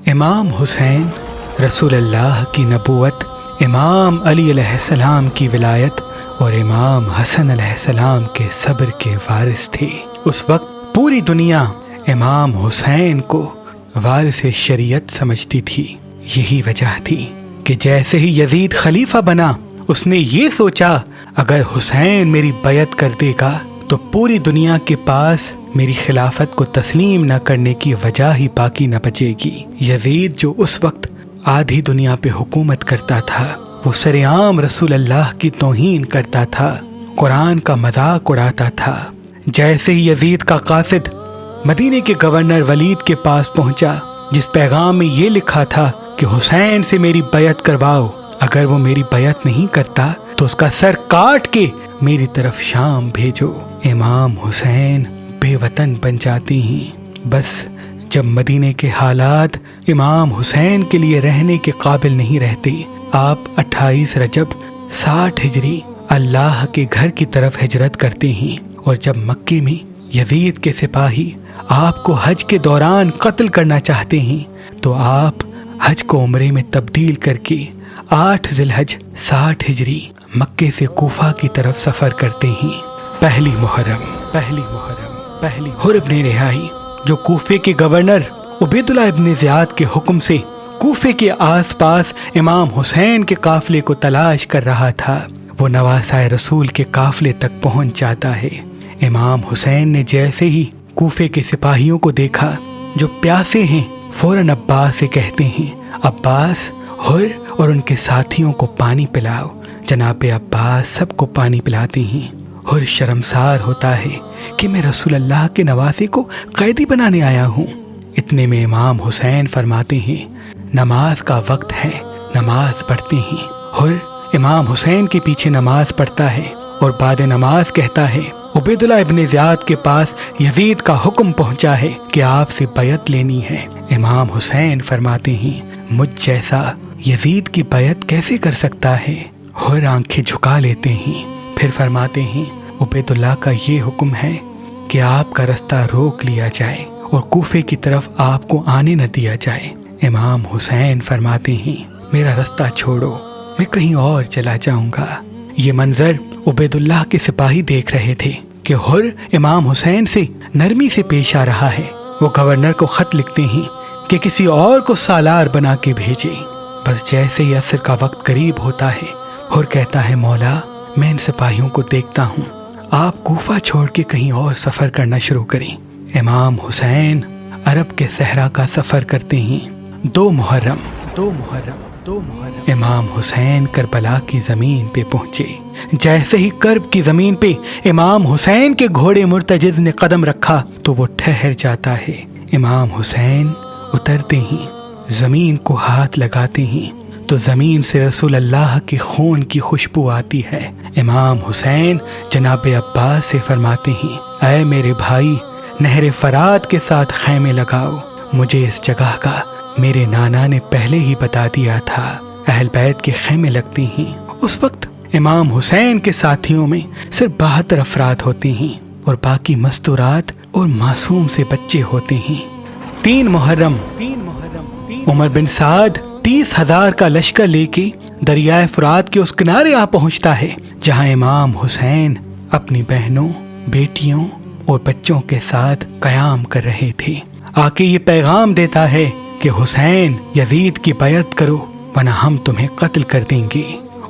امام حسین رسول اللہ کی نبوت، امام علی علیہ السلام کی ولایت اور امام حسن علیہ السلام کے صبر کے وارث تھے۔ اس وقت پوری دنیا امام حسین کو وارث شریعت سمجھتی تھی۔ یہی وجہ تھی کہ جیسے ہی یزید خلیفہ بنا، اس نے یہ سوچا اگر حسین میری بیعت کر دے گا تو پوری دنیا کے پاس میری خلافت کو تسلیم نہ کرنے کی وجہ ہی باقی نہ بچے گی۔ یزید جو اس وقت آدھی دنیا پہ حکومت کرتا تھا، وہ سرعام رسول اللہ کی توہین کرتا تھا، قرآن کا مذاق اڑاتا تھا۔ جیسے ہی یزید کا قاصد مدینے کے گورنر ولید کے پاس پہنچا، جس پیغام میں یہ لکھا تھا کہ حسین سے میری بیعت کرواؤ، اگر وہ میری بیعت نہیں کرتا تو اس کا سر کاٹ کے میری طرف شام بھیجو۔ امام حسین بے وطن بن جاتے ہیں۔ بس جب مدینے کے حالات امام حسین کے لیے رہنے کے قابل نہیں رہتے، آپ 28 رجب 60 ہجری اللہ کے گھر کی طرف ہجرت کرتے ہیں، اور جب مکے میں یزید کے سپاہی آپ کو حج کے دوران قتل کرنا چاہتے ہیں تو آپ حج کو عمرے میں تبدیل کر کے 8 ذی الحج 60 ہجری مکے سے کوفہ کی طرف سفر کرتے ہیں۔ پہلی محرم حر ابن رہائی جو کوفے کے گورنر عبید اللہ ابن زیاد کے حکم سے کوفے کے آس پاس امام حسین کے قافلے کو تلاش کر رہا تھا، وہ نواسۂ رسول کے قافلے تک پہنچ جاتا ہے۔ امام حسین نے جیسے ہی کوفے کے سپاہیوں کو دیکھا جو پیاسے ہیں، فوراً عباس سے کہتے ہیں، عباس، حر اور ان کے ساتھیوں کو پانی پلاؤ۔ جناب عباس سب کو پانی پلاتے ہیں۔ حر شرمسار ہوتا ہے کہ میں رسول اللہ کے نواسے کو قیدی بنانے آیا ہوں۔ اتنے میں امام حسین فرماتے ہیں، نماز کا وقت ہے، نماز پڑھتے ہیں۔ حر امام حسین کے پیچھے نماز پڑھتا ہے اور بعد نماز کہتا ہے، عبید اللہ ابن زیاد کے پاس یزید کا حکم پہنچا ہے کہ آپ سے بیعت لینی ہے۔ امام حسین فرماتے ہیں، مجھ جیسا یزید کی بیعت کیسے کر سکتا ہے؟ حر آنکھیں جھکا لیتے ہیں، پھر فرماتے ہیں، عبید اللہ کا یہ حکم ہے کہ آپ کا رستہ روک لیا جائے اور کوفے کی طرف آپ کو آنے نہ دیا جائے۔ امام حسین فرماتے ہیں، میرا رستہ چھوڑو، میں کہیں اور چلا جاؤں گا۔ یہ منظر عبید اللہ کے سپاہی دیکھ رہے تھے کہ حر امام حسین سے نرمی سے پیش آ رہا ہے۔ وہ گورنر کو خط لکھتے ہیں کہ کسی اور کو سالار بنا کے بھیجے۔ بس جیسے ہی عصر کا وقت قریب ہوتا ہے، حر کہتا ہے، مولا، میں ان سپاہیوں کو دیکھتا ہوں، آپ کوفہ چھوڑ کے کہیں اور سفر کرنا شروع کریں۔ امام حسین عرب کے صحرا کا سفر کرتے ہیں۔ 2 محرم امام حسین کربلا کی زمین پہ پہنچے۔ جیسے ہی کرب کی زمین پہ امام حسین کے گھوڑے مرتجز نے قدم رکھا تو وہ ٹھہر جاتا ہے۔ امام حسین اترتے ہیں، زمین کو ہاتھ لگاتے ہیں تو زمین سے رسول اللہ کے خون کی خوشبو آتی ہے۔ امام حسین جناب عباس سے فرماتے ہیں، اے میرے بھائی، نہر فرات کے ساتھ خیمے لگاؤ، مجھے اس جگہ کا میرے نانا نے پہلے ہی بتا دیا تھا۔ اہل بیت کے خیمے لگتے ہیں۔ اس وقت امام حسین کے ساتھیوں میں صرف 72 افراد ہوتے ہیں اور باقی مستورات اور معصوم سے بچے ہوتے ہیں۔ 3 محرم عمر بن سعد 30,000 کا لشکر لے کے دریائے فرات کے اس کنارے آ پہنچتا ہے جہاں امام حسین اپنی بہنوں، بیٹیوں اور بچوں کے ساتھ قیام کر رہے تھے۔ آ کے یہ پیغام دیتا ہے کہ حسین، یزید کی بیعت کرو ورنہ ہم تمہیں قتل کر دیں گے۔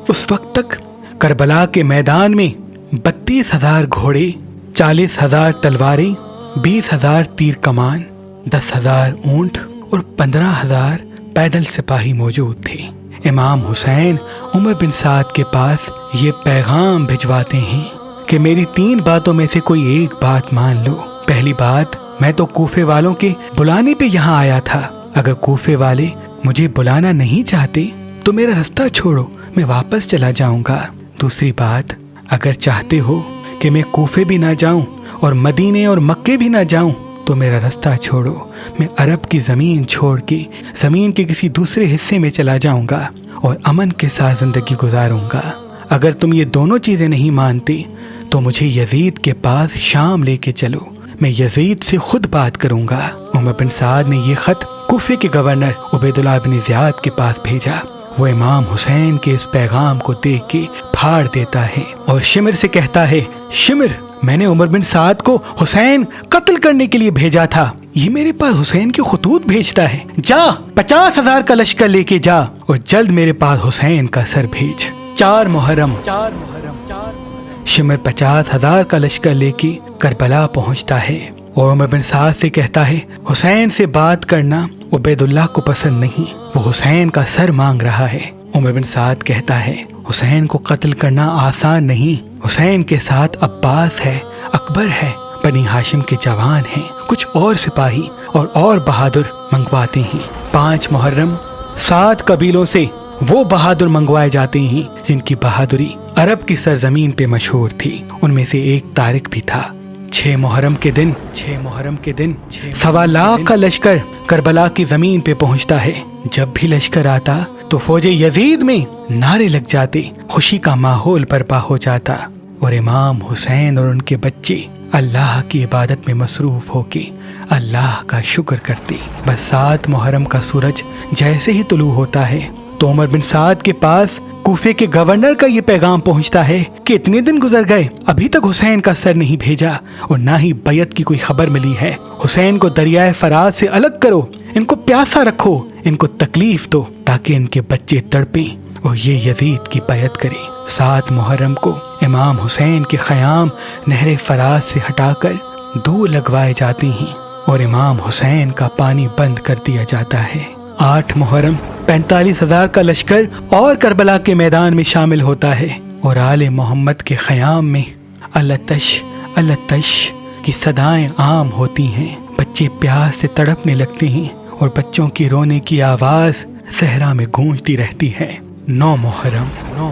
اس وقت تک کربلا کے میدان میں 32,000 گھوڑے، 40,000 تلواریں، 20,000 تیر کمان، 10,000 اونٹ اور 15,000 پیدل سپاہی موجود تھے۔ امام حسین عمر بن سعد کے پاس یہ پیغام بھجواتے ہیں کہ میری 3 باتوں میں سے کوئی ایک بات مان لو۔ پہلی بات، میں تو کوفے والوں کے بلانے پہ یہاں آیا تھا، اگر کوفے والے مجھے بلانا نہیں چاہتے تو میرا رستہ چھوڑو، میں واپس چلا جاؤں گا۔ دوسری بات، اگر چاہتے ہو کہ میں کوفے بھی نہ جاؤں اور مدینے اور مکے بھی نہ جاؤں تو میرا رستہ چھوڑو، میں عرب کی زمین چھوڑ کے زمین کے کسی دوسرے حصے میں چلا جاؤں گا اور امن کے ساتھ زندگی گزاروں گا۔ اگر تم یہ دونوں چیزیں نہیں مانتے تو مجھے یزید کے پاس شام لے کے چلو، میں یزید سے خود بات کروں گا۔ عمر بن سعد نے یہ خط کوفے کے گورنر عبیداللہ بن زیاد کے پاس بھیجا۔ وہ امام حسین کے اس پیغام کو دیکھ کے پھاڑ دیتا ہے اور شمر سے کہتا ہے، شمر، میں نے عمر بن سعد کو حسین قتل کرنے کے لیے بھیجا تھا، یہ میرے پاس حسین کے خطوط بھیجتا ہے، جا 50,000 کا لشکر لے کے جا اور جلد میرے پاس حسین کا سر بھیج۔ 4 محرم شمر 50,000 کا لشکر لے کے کربلا پہنچتا ہے اور عمر بن سعد سے کہتا ہے، حسین سے بات کرنا عبیداللہ کو پسند نہیں، وہ حسین کا سر مانگ رہا ہے۔ عمر بن سعد کہتا ہے، حسین کو قتل کرنا آسان نہیں، حسین کے ساتھ عباس ہے، اکبر ہے، بنی ہاشم کے جوان ہیں، کچھ اور سپاہی اور بہادر منگواتے ہیں۔ 5 محرم 7 قبیلوں سے وہ بہادر منگوائے جاتے ہیں جن کی بہادری عرب کی سرزمین پہ مشہور تھی، ان میں سے ایک طارق بھی تھا۔ 6 محرم کے دن 1.25 لاکھ کا لشکر کربلا کی زمین پہ پہنچتا ہے۔ جب بھی لشکر آتا تو فوج یزید میں نعرے لگ جاتے، خوشی کا ماحول برپا ہو جاتا اور امام حسین اور ان کے بچے اللہ کی عبادت میں مصروف ہو کے اللہ کا شکر کرتے۔ بس 7 محرم کا سورج جیسے ہی طلوع ہوتا ہے تو عمر بن سعد کے پاس کوفے کے گورنر کا یہ پیغام پہنچتا ہے کہ اتنے دن گزر گئے، ابھی تک حسین کا سر نہیں بھیجا اور نہ ہی بیعت کی کوئی خبر ملی ہے۔ حسین کو دریائے فرات سے الگ کرو، ان کو پیاسا رکھو، ان کو تکلیف دو تاکہ ان کے بچے تڑپیں اور یہ یزید کی بیعت کریں۔ 7 محرم کو امام حسین کے خیام نہر فرات سے ہٹا کر دور لگوائے جاتے ہیں اور امام حسین کا پانی بند کر دیا جاتا ہے۔ 8 محرم 45,000 کا لشکر اور کربلا کے میدان میں شامل ہوتا ہے اور آل محمد کے خیام میں التش التش کی صدائیں عام ہوتی ہیں، بچے پیاس سے تڑپنے لگتے ہیں اور بچوں کی رونے کی آواز صحرا میں گونجتی رہتی ہے۔ 9 محرم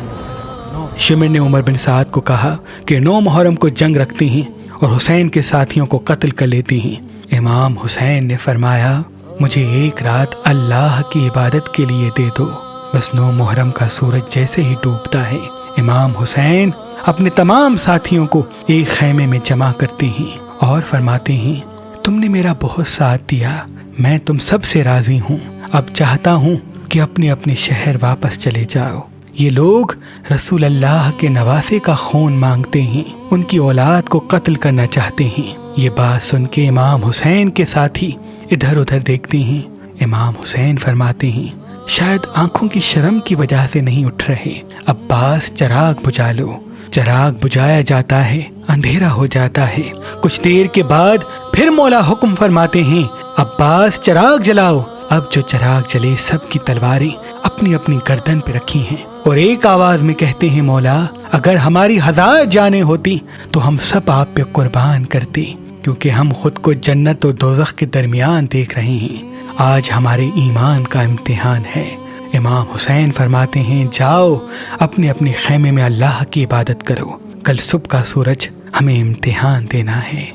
شمر نے عمر بن سعد کو کہا کہ 9 محرم کو جنگ رکھتے ہیں اور حسین کے ساتھیوں کو قتل کر لیتے ہیں۔ امام حسین نے فرمایا، مجھے ایک رات اللہ کی عبادت کے لیے دے دو۔ بس 9 محرم کا سورج جیسے ہی ڈوبتا ہے، امام حسین اپنے تمام ساتھیوں کو ایک خیمے میں جمع کرتے ہیں اور فرماتے ہیں، تم نے میرا بہت ساتھ دیا، میں تم سب سے راضی ہوں، اب چاہتا ہوں کہ اپنے اپنے شہر واپس چلے جاؤ۔ یہ لوگ رسول اللہ کے نواسے کا خون مانگتے ہیں، ان کی اولاد کو قتل کرنا چاہتے ہیں۔ یہ بات سن کے امام حسین کے ساتھی ادھر ادھر دیکھتے ہیں۔ امام حسین فرماتے ہیں، شاید آنکھوں کی شرم کی وجہ سے نہیں اٹھ رہے، عباس چراغ بجھا لو۔ چراغ بجھایا جاتا ہے، اندھیرا ہو جاتا ہے۔ کچھ دیر کے بعد پھر مولا حکم فرماتے ہیں، عباس چراغ جلاؤ۔ اب جو چراغ جلے سب کی تلواریں اپنی اپنی گردن پہ رکھی ہیں اور ایک آواز میں کہتے ہیں، مولا اگر ہماری 1000 جانیں ہوتی تو ہم سب آپ پہ قربان کرتے، کیونکہ ہم خود کو جنت و دوزخ کے درمیان دیکھ رہے ہیں، آج ہمارے ایمان کا امتحان ہے۔ امام حسین فرماتے ہیں، جاؤ اپنے اپنے خیمے میں اللہ کی عبادت کرو، کل صبح کا سورج ہمیں امتحان دینا ہے۔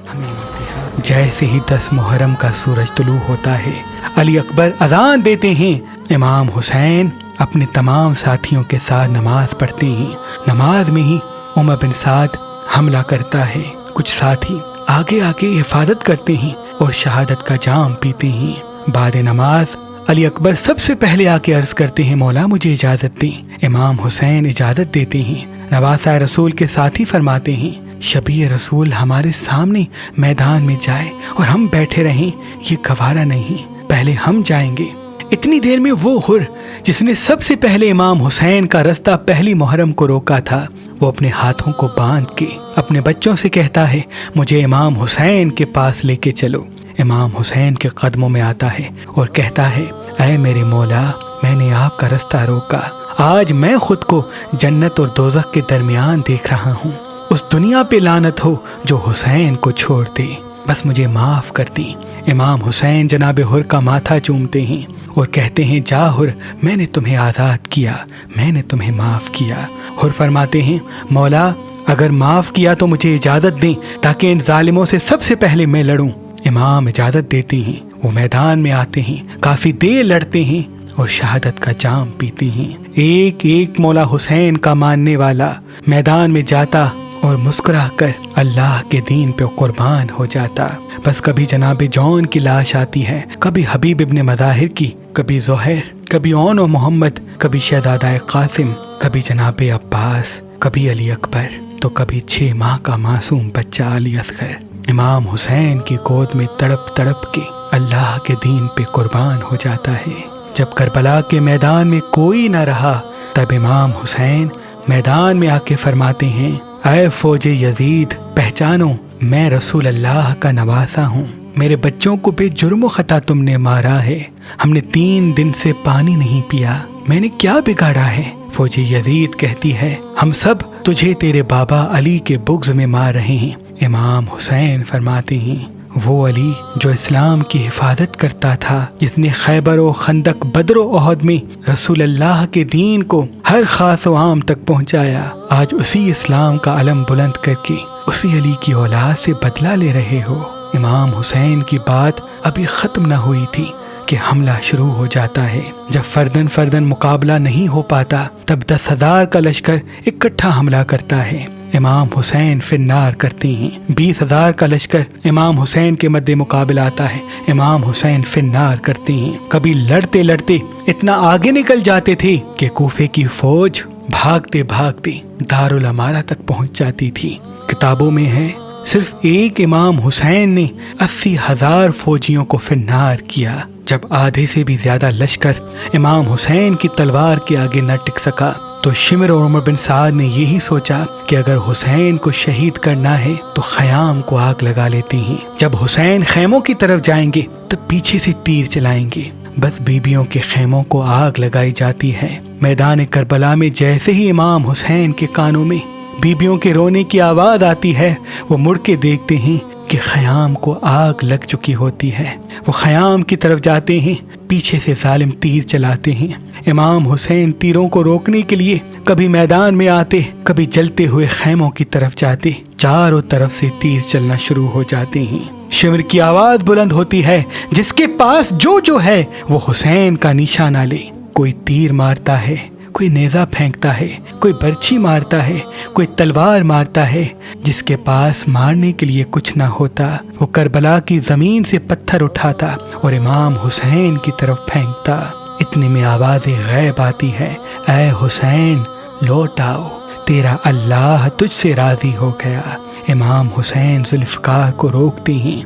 جیسے ہی 10 محرم کا سورج طلوع ہوتا ہے، علی اکبر اذان دیتے ہیں، امام حسین اپنے تمام ساتھیوں کے ساتھ نماز پڑھتے ہیں۔ نماز میں ہی عمر بن سعد حملہ کرتا ہے، کچھ ساتھی آگے آگے حفاظت کرتے ہیں اور شہادت کا جام پیتے ہیں۔ بعد نماز علی اکبر سب سے پہلے آ کے عرض کرتے ہیں، مولا مجھے اجازت دیں۔ امام حسین اجازت دیتے ہیں۔ نواسہ رسول کے ساتھی فرماتے ہیں، شبیہ رسول ہمارے سامنے میدان میں جائے اور ہم بیٹھے رہیں، یہ گوارا نہیں، پہلے ہم جائیں گے۔ اتنی دیر میں وہ حر جس نے سب سے پہلے امام حسین کا رستہ پہلی محرم کو روکا تھا، وہ اپنے ہاتھوں کو باندھ کے اپنے بچوں سے کہتا ہے، مجھے امام حسین کے پاس لے کے چلو۔ امام حسین کے قدموں میں آتا ہے اور کہتا ہے، اے میرے مولا، میں نے آپ کا رستہ روکا، آج میں خود کو جنت اور دوزخ کے درمیان دیکھ رہا ہوں، اس دنیا پہ لعنت ہو جو حسین کو چھوڑ دے، بس مجھے معاف کر دی۔ امام حسین جناب حر کا ماتھا چومتے ہیں اور کہتے ہیں، جا حر، میں نے تمہیں آزاد کیا، میں نے تمہیں معاف کیا۔ حر فرماتے ہیں، مولا اگر معاف کیا تو مجھے اجازت دیں تاکہ ان ظالموں سے سب سے پہلے میں لڑوں۔ امام اجازت دیتے ہیں، وہ میدان میں آتے ہیں، کافی دیر لڑتے ہیں اور شہادت کا جام پیتے ہیں۔ ایک ایک مولا حسین کا ماننے والا میدان میں جاتا اور مسکرا کر اللہ کے دین پہ قربان ہو جاتا۔ بس کبھی جناب جون کی لاش آتی ہے، کبھی حبیب ابن مظاہر کی، کبھی زہیر، کبھی اون و محمد، کبھی شہزادہ قاسم، کبھی جناب عباس، کبھی علی اکبر، تو کبھی 6 ماہ کا معصوم بچہ علی اصغر امام حسین کی گود میں تڑپ تڑپ کے اللہ کے دین پہ قربان ہو جاتا ہے۔ جب کربلا کے میدان میں کوئی نہ رہا، تب امام حسین میدان میں آ کے فرماتے ہیں، اے فوج یزید، پہچانو میں رسول اللہ کا نواسا ہوں، میرے بچوں کو بے جرم و خطا تم نے مارا ہے، ہم نے 3 دن سے پانی نہیں پیا، میں نے کیا بگاڑا ہے؟ فوج یزید کہتی ہے، ہم سب تجھے تیرے بابا علی کے بغض میں مار رہے ہیں۔ امام حسین فرماتے ہیں، وہ علی جو اسلام کی حفاظت کرتا تھا، جس نے خیبر و خندق، بدر و احد میں رسول اللہ کے دین کو ہر خاص و عام تک پہنچایا، آج اسی اسلام کا علم بلند کر کے اسی علی کی اولاد سے بدلہ لے رہے ہو۔ امام حسین کی بات ابھی ختم نہ ہوئی تھی کہ حملہ شروع ہو جاتا ہے۔ جب فردن مقابلہ نہیں ہو پاتا، تب 10,000 کا لشکر اکٹھا حملہ کرتا ہے، امام حسین فنار کرتے ہیں۔ 20,000 کا لشکر امام حسین کے مد مقابل آتا ہے، امام حسین فنار کرتے ہیں۔ کبھی لڑتے لڑتے اتنا آگے نکل جاتے تھے کہ کوفے کی فوج بھاگتے بھاگتے دارالامارہ تک پہنچ جاتی تھی۔ کتابوں میں ہے صرف ایک امام حسین نے 80,000 فوجیوں کو فنار کیا۔ جب آدھے سے بھی زیادہ لشکر امام حسین کی تلوار کے آگے نہ ٹک سکا، تو شمر اور عمر بن سعد نے یہی سوچا کہ اگر حسین کو شہید کرنا ہے تو خیام کو آگ لگا لیتے ہیں۔ جب حسین خیموں کی طرف جائیں گے تو پیچھے سے تیر چلائیں گے۔ بس بیبیوں کے خیموں کو آگ لگائی جاتی ہے۔ میدان کربلا میں جیسے ہی امام حسین کے کانوں میں بیبیوں کے رونے کی آواز آتی ہے، وہ مڑ کے دیکھتے ہیں کہ خیام کو آگ لگ چکی ہوتی ہے۔ وہ خیام کی طرف جاتے ہیں، پیچھے سے ظالم تیر چلاتے ہیں۔ امام حسین تیروں کو روکنے کے لیے کبھی میدان میں آتے، کبھی جلتے ہوئے خیموں کی طرف جاتے، چاروں طرف سے تیر چلنا شروع ہو جاتے ہیں۔ شمر کی آواز بلند ہوتی ہے، جس کے پاس جو ہے وہ حسین کا نشانہ لے۔ کوئی تیر مارتا ہے، کوئی نیزہ پھینکتا ہے، کوئی برچھی مارتا ہے، کوئی تلوار مارتا ہے۔ جس کے پاس مارنے کے لیے کچھ نہ ہوتا، وہ کربلا کی زمین سے پتھر اٹھاتا اور امام حسین کی طرف پھینکتا۔ اتنے میں آواز غیب آتی ہے، اے حسین لوٹ آؤ، تیرا اللہ تجھ سے راضی ہو گیا۔ امام حسین ذوالفقار کو روکتے ہیں۔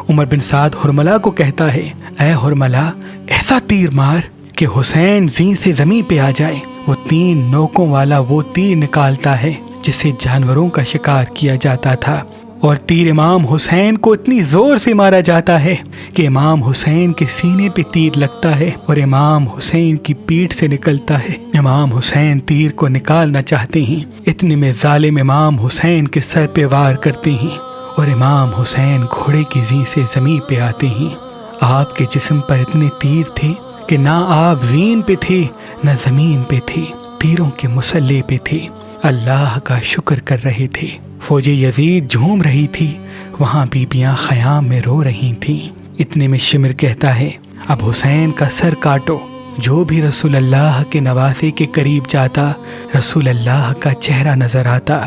عمر بن سعد حرملہ کو کہتا ہے، اے حرملہ ایسا تیر مار کہ حسین زین سے زمین پہ آ جائے۔ وہ 3 نوکوں والا وہ تیر نکالتا ہے جس سے جانوروں کا شکار کیا جاتا تھا، اور تیر امام حسین کو اتنی زور سے مارا جاتا ہے کہ امام حسین کے سینے پہ تیر لگتا ہے اور امام حسین کی پیٹھ سے نکلتا ہے۔ امام حسین تیر کو نکالنا چاہتے ہیں، اتنے میں ظالم امام حسین کے سر پہ وار کرتے ہیں اور امام حسین گھوڑے کی زین سے زمین پہ آتے ہیں۔ آپ کے جسم پر اتنے تیر تھے کہ نہ آپ زین پہ تھے نہ زمین پہ تھے، تیروں کے مسلح پہ تھے، اللہ کا شکر کر رہے تھے۔ فوج یزید جھوم رہی تھی، وہاں بیبیاں خیام میں رو رہی تھیں۔ اتنے میں شمر کہتا ہے، اب حسین کا سر کاٹو۔ جو بھی رسول اللہ کے نواسے کے قریب جاتا، رسول اللہ کا چہرہ نظر آتا۔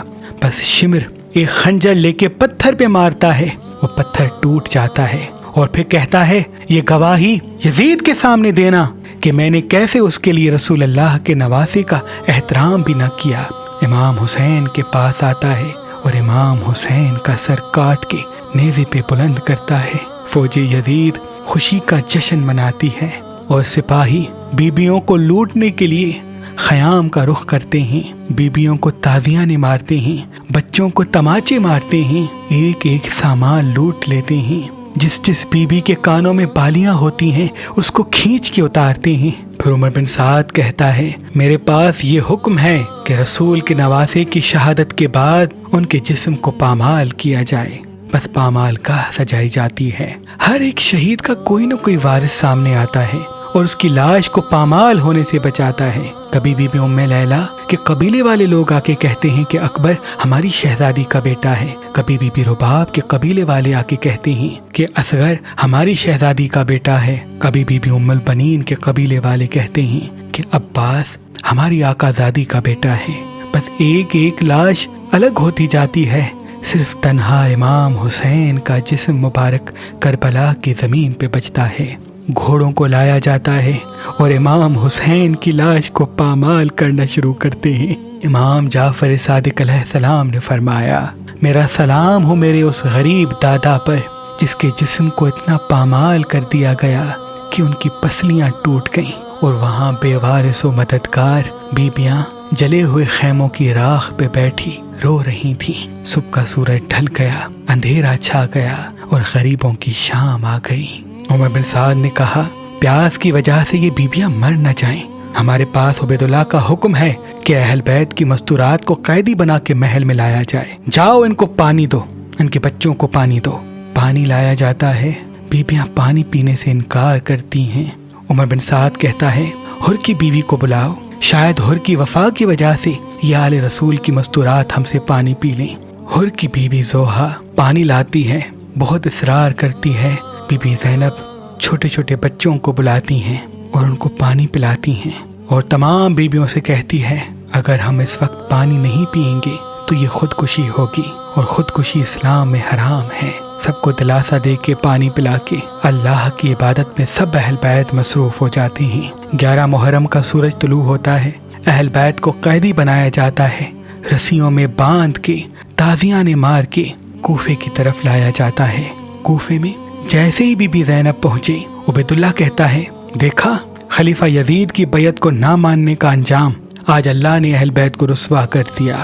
بس شمر ایک خنجر لے کے پتھر پہ مارتا ہے، وہ پتھر ٹوٹ جاتا ہے، اور پھر کہتا ہے، یہ گواہی یزید کے سامنے دینا کہ میں نے کیسے اس کے لیے رسول اللہ کے نواسے کا احترام بھی نہ کیا۔ امام حسین کے پاس آتا ہے اور امام حسین کا سر کاٹ کے نیزے پہ بلند کرتا ہے۔ فوج یزید خوشی کا جشن مناتی ہے اور سپاہی بیبیوں کو لوٹنے کے لیے خیام کا رخ کرتے ہیں، بیبیوں کو تازیانے مارتے ہیں، بچوں کو تماچے مارتے ہیں، ایک ایک سامان لوٹ لیتے ہیں۔ جس بیوی کے کانوں میں بالیاں ہوتی ہیں اس کو کھینچ کے اتارتے ہیں۔ پھر عمر بن سعد کہتا ہے، میرے پاس یہ حکم ہے کہ رسول کے نواسے کی شہادت کے بعد ان کے جسم کو پامال کیا جائے۔ بس پامال گاہ سجائی جاتی ہے، ہر ایک شہید کا کوئی نہ کوئی وارث سامنے آتا ہے اور اس کی لاش کو پامال ہونے سے بچاتا ہے۔ کبھی بی بی ام لیلہ کے قبیلے والے لوگ آ کے کہتے ہیں کہ اکبر ہماری شہزادی کا بیٹا ہے۔ کبھی بی بی رباب کے قبیلے والے آ کے کہتے ہیں کہ اصغر ہماری شہزادی کا بیٹا ہے۔ کبھی بی بی ام البنین کے قبیلے والے کہتے ہیں کہ عباس ہماری آقا زادی کا بیٹا ہے۔ بس ایک ایک لاش الگ ہوتی جاتی ہے، صرف تنہا امام حسین کا جسم مبارک کربلا کی زمین پہ بچتا ہے۔ گھوڑوں کو لایا جاتا ہے اور امام حسین کی لاش کو پامال کرنا شروع کرتے ہیں۔ امام جعفر صادق علیہ السلام نے فرمایا، میرا سلام ہو میرے اس غریب دادا پر جس کے جسم کو اتنا پامال کر دیا گیا کہ ان کی پسلیاں ٹوٹ گئیں، اور وہاں بے وارث و مددگار بیبیاں جلے ہوئے خیموں کی راکھ پہ بیٹھی رو رہی تھیں۔ صبح کا سورج ڈھل گیا، اندھیرا چھا گیا اور غریبوں کی شام آ گئی۔ عمر بن سعد نے کہا، پیاس کی وجہ سے یہ بیبیاں مر نہ جائیں، ہمارے پاس عبید اللہ کا حکم ہے کہ اہل بیت کی مستورات کو قیدی بنا کے محل میں لایا جائے، جاؤ ان کو پانی دو، ان کے بچوں کو پانی دو۔ پانی لایا جاتا ہے، بیبیاں پانی پینے سے انکار کرتی ہیں۔ عمر بن سعد کہتا ہے، ہر کی بیوی کو بلاؤ، شاید ہر کی وفا کی وجہ سے یہ آل رسول کی مستورات ہم سے پانی پی لیں۔ ہر کی بیوی زوہا پانی لاتی ہے، بہت اصرار کرتی ہے۔ بی بی زینب چھوٹے چھوٹے بچوں کو بلاتی ہیں اور ان کو پانی پلاتی ہیں، اور تمام بیویوں سے کہتی ہے، اگر ہم اس وقت پانی نہیں پئیں گے تو یہ خودکشی ہوگی، اور خودکشی اسلام میں حرام ہے۔ سب کو دلاسا دے کے پانی پلا کے اللہ کی عبادت میں سب اہل بیت مصروف ہو جاتے ہیں۔ 11 محرم کا سورج طلوع ہوتا ہے، اہل بیت کو قیدی بنایا جاتا ہے، رسیوں میں باندھ کے تازیاں نے مار کے کوفے کی طرف لایا جاتا ہے۔ کوفے میں جیسے ہی بی بی زینب پہنچے، عبید اللہ کہتا ہے، دیکھا خلیفہ یزید کی بیعت کو نہ ماننے کا انجام، آج اللہ نے اہل بیت کو رسوا کر دیا۔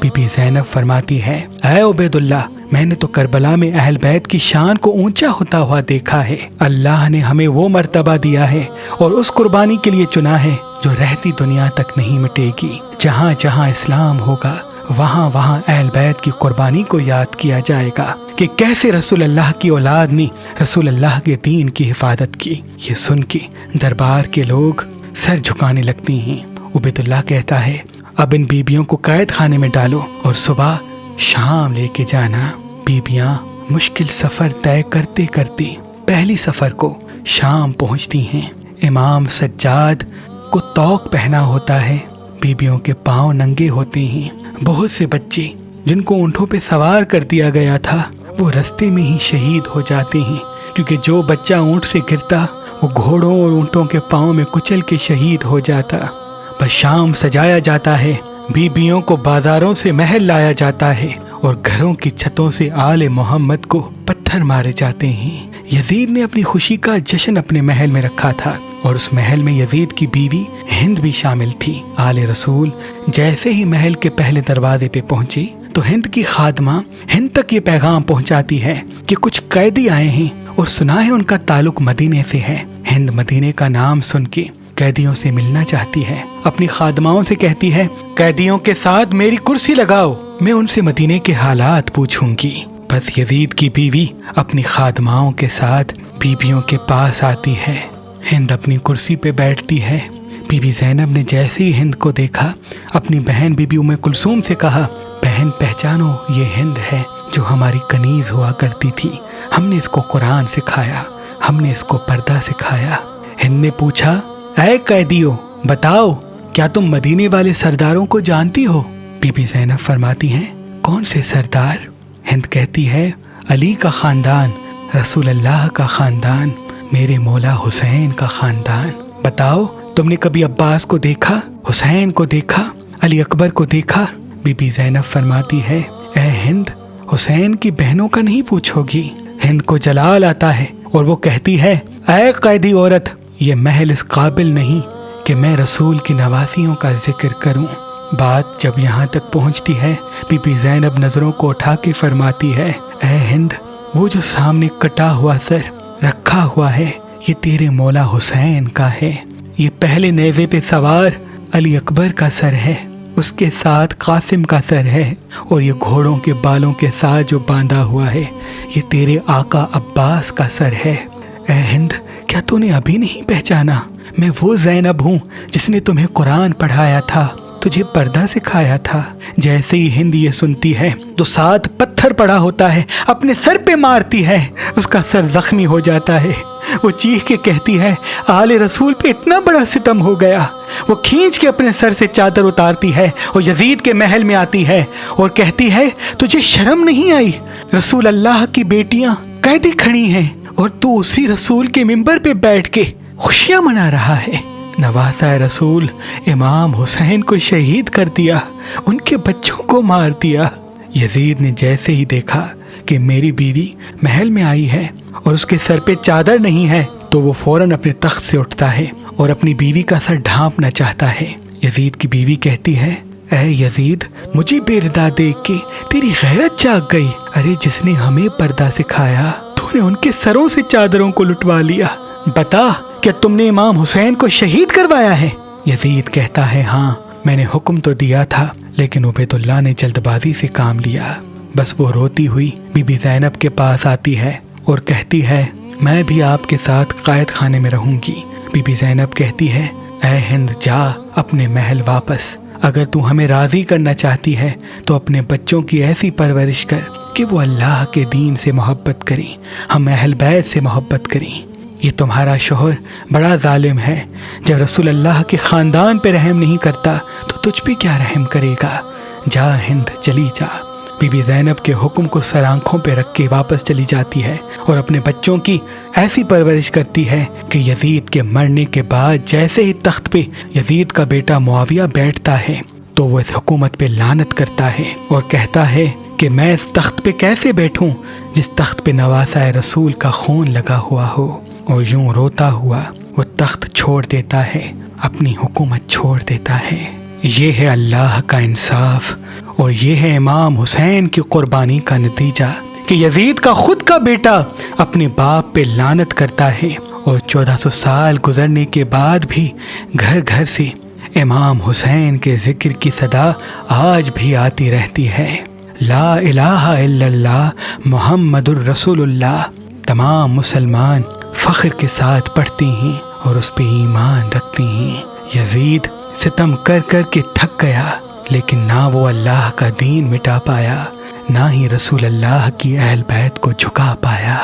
بی بی زینب فرماتی ہے، اے عبید اللہ، میں نے تو کربلا میں اہل بیت کی شان کو اونچا ہوتا ہوا دیکھا ہے۔ اللہ نے ہمیں وہ مرتبہ دیا ہے اور اس قربانی کے لیے چنا ہے جو رہتی دنیا تک نہیں مٹے گی۔ جہاں جہاں اسلام ہوگا وہاں وہاں اہل بیت کی قربانی کو یاد کیا جائے گا کہ کیسے رسول اللہ کی اولاد نے رسول اللہ کے دین کی حفاظت کی۔ یہ سن کے دربار کے لوگ سر جھکانے لگتے ہیں۔ عبید اللہ کہتا ہے، اب ان بیبیوں کو قید خانے میں ڈالو اور صبح شام لے کے جانا۔ بیبیاں مشکل سفر طے کرتے کرتے پہلی سفر کو شام پہنچتی ہیں۔ امام سجاد کو طوق پہنا ہوتا ہے، بیبیوں کے پاؤں ننگے ہوتے ہیں۔ بہت سے بچے جن کو اونٹوں پہ سوار کر دیا گیا تھا وہ رستے میں ہی شہید ہو جاتے ہیں، کیونکہ جو بچہ اونٹ سے گرتا وہ گھوڑوں اور اونٹوں کے پاؤں میں کچل کے شہید ہو جاتا۔ بس شام سجایا جاتا ہے، بیبیوں کو بازاروں سے محل لایا جاتا ہے اور گھروں کی چھتوں سے آل محمد کو پتھر مارے جاتے ہیں۔ یزید نے اپنی خوشی کا جشن اپنے محل میں رکھا تھا اور اس محل میں یزید کی بیوی ہند بھی شامل تھی۔ آل رسول جیسے ہی محل کے پہلے دروازے پہ پہنچے تو ہند کی خادمہ ہند تک یہ پیغام پہنچاتی ہے کہ کچھ قیدی آئے ہیں اور سنا ہے ان کا تعلق مدینے سے ہے۔ ہند مدینے کا نام سن کے قیدیوں سے ملنا چاہتی ہے، اپنی خادماؤں سے کہتی ہے، قیدیوں کے ساتھ میری کرسی لگاؤ، میں ان سے مدینے کے حالات پوچھوں گی۔ بس یزید کی بیوی اپنی خادماؤں کے ساتھ بیبیوں کے پاس آتی ہے۔ ہند اپنی کرسی پہ بیٹھتی ہے۔ بی بی زینب نے جیسے ہی ہند کو دیکھا اپنی بہن بی بی ام کلثوم سے کہا، بہن پہچانو، یہ ہند ہے جو ہماری کنیز ہوا کرتی تھی، ہم نے اس کو قرآن سکھایا، ہم نے اس کو پردہ سکھایا۔ ہند نے پوچھا، اے قیدیو، بتاؤ کیا تم مدینے والے سرداروں کو جانتی ہو؟ بی بی زینب فرماتی ہیں، کون سے سردار؟ ہند کہتی ہے، علی کا خاندان، رسول اللہ کا خاندان، میرے مولا حسین کا خاندان۔ بتاؤ تم نے کبھی عباس کو دیکھا، حسین کو دیکھا، علی اکبر کو دیکھا؟ بی بی زینب فرماتی ہے، اے ہند، حسین کی بہنوں کا نہیں پوچھو گی۔ ہند کو جلال آتا ہے اور وہ کہتی ہے، اے قیدی عورت، یہ محل اس قابل نہیں کہ میں رسول کی نوازیوں کا ذکر کروں۔ بات جب یہاں تک پہنچتی ہے، بی بی زینب نظروں کو اٹھا کے فرماتی ہے، اے ہند، وہ جو سامنے کٹا ہوا سر رکھا ہوا ہے یہ تیرے مولا حسین کا ہے، یہ پہلے نیزے پہ سوار علی اکبر کا سر ہے، اس کے ساتھ قاسم کا سر ہے، اور یہ گھوڑوں کے بالوں کے ساتھ جو باندھا ہوا ہے یہ تیرے آقا عباس کا سر ہے۔ اے ہند، کیا تو نے ابھی نہیں پہچانا؟ میں وہ زینب ہوں جس نے تمہیں قرآن پڑھایا تھا، تجھے پردہ سکھایا تھا۔ جیسے ہی ہند یہ سنتی ہے تو ساتھ پتھر پڑا ہوتا ہے اپنے سر پہ مارتی ہے، اس کا سر زخمی ہو جاتا ہے۔ وہ چیخ کے کہتی ہے آل رسول پہ اتنا بڑا ستم ہو گیا۔ وہ کھینچ کے اپنے سر سے چادر اتارتی ہے اور یزید کے محل میں آتی ہے اور کہتی ہے تجھے شرم نہیں آئی؟ رسول اللہ کی بیٹیاں قیدی کھڑی ہیں اور تو اسی رسول کے منبر پہ بیٹھ کے خوشیاں منا رہا ہے۔ نواسہ رسول امام حسین کو شہید کر دیا، ان کے بچوں کو مار دیا۔ یزید نے جیسے ہی دیکھا کہ میری بیوی محل میں آئی ہے اور اس کے سر پہ چادر نہیں ہے تو وہ فوراً اپنے تخت سے اٹھتا ہے اور اپنی بیوی کا سر ڈھانپنا چاہتا ہے۔ یزید کی بیوی کہتی ہے اے یزید، مجھے بے ردا دیکھ کے تیری غیرت جاگ گئی۔ ارے جس نے ہمیں پردہ سکھایا تو نے ان کے سروں سے چادروں کو لٹوا لیا۔ بتا کیا تم نے امام حسین کو شہید کروایا ہے؟ یزید کہتا ہے ہاں، میں نے حکم تو دیا تھا لیکن عبید اللہ نے جلد بازی سے کام لیا۔ بس وہ روتی ہوئی بی بی زینب کے پاس آتی ہے اور کہتی ہے میں بھی آپ کے ساتھ قائد خانے میں رہوں گی۔ بی بی زینب کہتی ہے اے ہند جا اپنے محل واپس، اگر تو ہمیں راضی کرنا چاہتی ہے تو اپنے بچوں کی ایسی پرورش کر کہ وہ اللہ کے دین سے محبت کریں، ہم اہل بیت سے محبت کریں۔ یہ تمہارا شوہر بڑا ظالم ہے، جب رسول اللہ کے خاندان پہ رحم نہیں کرتا تو تجھ پہ کیا رحم کرے گا؟ جا ہند چلی جا۔ بی بی زینب کے حکم کو سر آنکھوں پہ رکھ کے واپس چلی جاتی ہے اور اپنے بچوں کی ایسی پرورش کرتی ہے کہ یزید کے مرنے کے بعد جیسے ہی تخت پہ یزید کا بیٹا معاویہ بیٹھتا ہے تو وہ اس حکومت پہ لعنت کرتا ہے اور کہتا ہے کہ میں اس تخت پہ کیسے بیٹھوں جس تخت پہ نواسہ رسول کا خون لگا ہوا ہو۔ اور یوں روتا ہوا وہ تخت چھوڑ دیتا ہے، اپنی حکومت چھوڑ دیتا ہے۔ یہ ہے اللہ کا انصاف اور یہ ہے امام حسین کی قربانی کا نتیجہ کہ یزید کا خود کا بیٹا اپنے باپ پہ لعنت کرتا ہے اور 1400 سال گزرنے کے بعد بھی گھر گھر سے امام حسین کے ذکر کی صدا آج بھی آتی رہتی ہے۔ لا الہ الا اللہ محمد الرسول اللہ۔ تمام مسلمان فخر کے ساتھ پڑھتے ہیں اور اس پہ ایمان رکھتے ہیں۔ یزید ستم کر کر کے تھک گیا لیکن نہ وہ اللہ کا دین مٹا پایا، نہ ہی رسول اللہ کی اہل بیت کو جھکا پایا۔